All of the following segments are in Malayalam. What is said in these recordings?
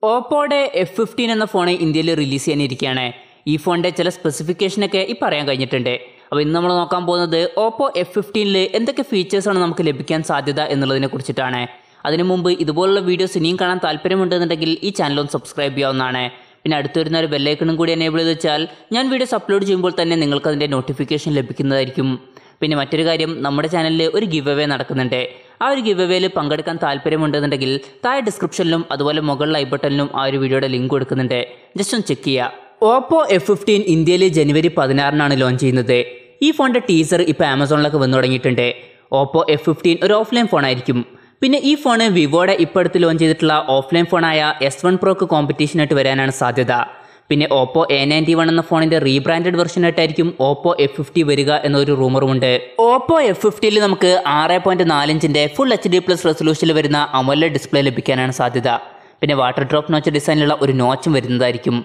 ഓപ്പോയുടെ F15 എന്ന ഫോൺ ഇന്ത്യയിൽ റിലീസ് ചെയ്യാനിരിക്കുകയാണ്. ഈ ഫോണിൻ്റെ ചില സ്പെസിഫിക്കേഷനൊക്കെ ഈ പറയാൻ കഴിഞ്ഞിട്ടുണ്ട്. അപ്പോൾ ഇന്ന് നമ്മൾ നോക്കാൻ പോകുന്നത് ഓപ്പോ F15ൽ എന്തൊക്കെ ഫീച്ചേഴ്സാണ് നമുക്ക് ലഭിക്കാൻ സാധ്യത എന്നുള്ളതിനെ കുറിച്ചിട്ടാണ്. അതിനു മുമ്പ് ഇതുപോലുള്ള വീഡിയോസ് ഇനിയും കാണാൻ താല്പര്യമുണ്ടെന്നുണ്ടെങ്കിൽ ഈ ചാനലൊന്ന് സബ്സ്ക്രൈബ് ചെയ്യാവുന്നതാണ്. പിന്നെ അടുത്ത് വരുന്ന ഒരു ബെല്ലൈക്കണും കൂടി എനേബിൾ ചെയ്ത് വെച്ചാൽ ഞാൻ വീഡിയോസ് അപ്ലോഡ് ചെയ്യുമ്പോൾ തന്നെ നിങ്ങൾക്ക് അതിൻ്റെ നോട്ടിഫിക്കേഷൻ ലഭിക്കുന്നതായിരിക്കും. പിന്നെ മറ്റൊരു കാര്യം, നമ്മുടെ ചാനലിൽ ഒരു ഗിവ് അവേ നടക്കുന്നുണ്ട്. ആ ഒരു ഗിവ് അവേയിൽ പങ്കെടുക്കാൻ താല്പര്യമുണ്ടെന്നുണ്ടെങ്കിൽ താഴെ ഡിസ്ക്രിപ്ഷനിലും അതുപോലെ മുകളിൽ ഐ ബട്ടണിലും ആ ഒരു വീഡിയോയുടെ ലിങ്ക് കൊടുക്കുന്നുണ്ട്. ജസ്റ്റ് ഒന്ന് ചെക്ക് ചെയ്യുക. ഓപ്പോ F15 ഇന്ത്യയിൽ ജനുവരി 16 ലോഞ്ച് ചെയ്യുന്നത്. ഈ ഫോണിൻ്റെ ടീസർ ഇപ്പോൾ ആമസോണിലൊക്കെ വന്നു തുടങ്ങിയിട്ടുണ്ട്. ഓപ്പോ F15 ഒരു ഓഫ്ലൈൻ ഫോണായിരിക്കും. പിന്നെ ഈ ഫോണ് വിവോയുടെ ഇപ്പോൾ അടുത്ത് ലോഞ്ച് ചെയ്തിട്ടുള്ള ഓഫ്ലൈൻ ഫോണായ S1 Proക്ക് കോമ്പറ്റീഷനായിട്ട് വരാനാണ് സാധ്യത. പിന്നെ ഓപ്പോ A91 എന്ന ഫോണിൻ്റെ റീബ്രാൻഡഡ് വെർഷനായിട്ടായിരിക്കും ഓപ്പോ F50 വരിക എന്നൊരു റൂമറുമുണ്ട്. ഓപ്പോ F50ൽ നമുക്ക് 6.4 ഇഞ്ചിൻ്റെ ഫുൾ HD+ റെസൊല്യൂഷനിൽ വരുന്ന അമോലെഡ് ഡിസ്പ്ലേ ലഭിക്കാനാണ് സാധ്യത. പിന്നെ വാട്ടർ ഡ്രോപ്പ് നോച്ച് ഡിസൈനിലുള്ള ഒരു നോച്ചും വരുന്നതായിരിക്കും.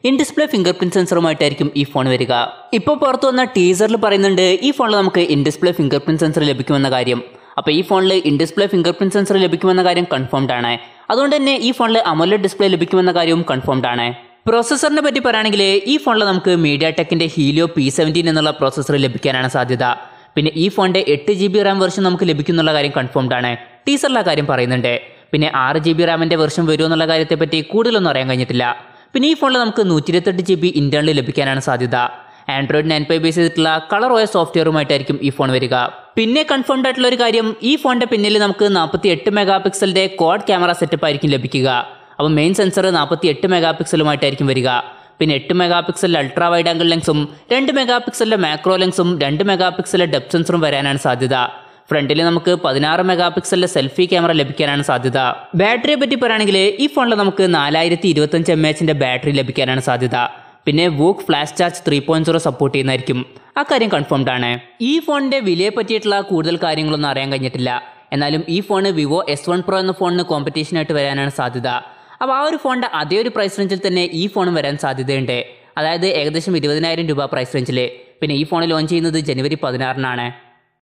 ഇൻ ഡിസ്പ്ലേ ഫിംഗർ പ്രിന്റ് സെൻസറുമായിട്ടായിരിക്കും ഈ ഫോൺ വരിക. ഇപ്പോൾ പുറത്തു വന്ന ടീസറിൽ പറയുന്നുണ്ട് ഈ ഫോണിൽ നമുക്ക് in display finger print sensor ലഭിക്കുമെന്ന കാര്യം. അപ്പോൾ ഈ ഫോണിൽ in display finger print sensor ലഭിക്കുമെന്ന കാര്യം കൺഫേംഡ് ആണ്. അതുകൊണ്ട് തന്നെ ഈ ഫോണിൽ അമോലെഡ് ഡിസ്പ്ലേ ലഭിക്കുമെന്ന കാര്യവും കൺഫേംഡ് ആണ്. പ്രോസസ്സറിനെ പറ്റി പറയുകയാണെങ്കിൽ ഈ ഫോണിൽ നമുക്ക് MediaTekന്റെ ഹീലിയോ P17 എന്നുള്ള പ്രോസസ്സർ ലഭിക്കാനാണ് സാധ്യത. പിന്നെ ഈ ഫോണിൻ്റെ 8GB റാം വെർഷൻ നമുക്ക് ലഭിക്കുന്നുള്ള കാര്യം കൺഫേംഡ് ആണ്. ടീസറിലെ കാര്യം പറയുന്നുണ്ട്. പിന്നെ 6GB റാമിൻ്റെ വെർഷൻ വരുമോ എന്നുള്ള കാര്യത്തെപ്പറ്റി കൂടുതലൊന്നും അറിയാൻ കഴിഞ്ഞിട്ടില്ല. പിന്നെ ഈ ഫോണിൽ നമുക്ക് 128GB ഇന്റേണൽ ലഭിക്കാനാണ് സാധ്യത. ആൻഡ്രോയിഡ് 9 ബേസ് ചെയ്തിട്ടുള്ള കളർ OS സോഫ്റ്റ്വെയറുമായിട്ടായിരിക്കും ഈ ഫോൺ വരിക. പിന്നെ കൺഫേംഡ് ആയിട്ടുള്ള ഒരു കാര്യം, ഈ ഫോണിൻ്റെ പിന്നിൽ നമുക്ക് 48 മെഗാപിക്സലിൻ്റെ ക്വാഡ് ക്യാമറ സെറ്റപ്പ് ആയിരിക്കും ലഭിക്കുക. അപ്പോൾ മെയിൻ സെൻസർ 48 മെഗാപിക്സലുമായിട്ടായിരിക്കും വരിക. പിന്നെ 8 മെഗാപിക്സലിലെ അൾട്രാ വൈഡ് ആംഗിൾ ലെൻസും 2 മെഗാപിക്സലിലെ മാക്രോ ലെൻസും 2 മെഗാപിക്സലിലെ ഡെപ്ത് സെൻസറും വരാനാണ് സാധ്യത. ഫ്രണ്ടിൽ നമുക്ക് 16 മെഗാപിക്സലിലെ സെൽഫി ക്യാമറ ലഭിക്കാനാണ് സാധ്യത. ബാറ്ററിയെ പറ്റി പറയുകയാണെങ്കിൽ ഈ ഫോണിൽ നമുക്ക് 4025 mAhന്റെ ബാറ്ററി ലഭിക്കാനാണ് സാധ്യത. പിന്നെ വൂക്ക് ഫ്ലാഷ് ചാർജ് 3.0 സപ്പോർട്ട് ചെയ്യുന്നതായിരിക്കും. ആ കാര്യം കൺഫേംഡ് ആണ്. ഈ ഫോണിൻ്റെ വിലയെ പറ്റിയിട്ടുള്ള കൂടുതൽ കാര്യങ്ങളൊന്നും അറിയാൻ കഴിഞ്ഞിട്ടില്ല. എന്നാലും ഈ ഫോണ് വിവോ S1 Pro എന്ന ഫോണിന് കോമ്പറ്റീഷനായിട്ട് വരാനാണ് സാധ്യത. അപ്പോൾ ആ ഒരു ഫോണിൻ്റെ അതേ ഒരു പ്രൈസ് റേഞ്ചിൽ തന്നെ ഈ ഫോണും വരാൻ സാധ്യതയുണ്ട്. അതായത് ഏകദേശം 20,000 രൂപ പ്രൈസ് റേഞ്ചിൽ. പിന്നെ ഈ ഫോൺ ലോഞ്ച് ചെയ്യുന്നത് ജനുവരി 16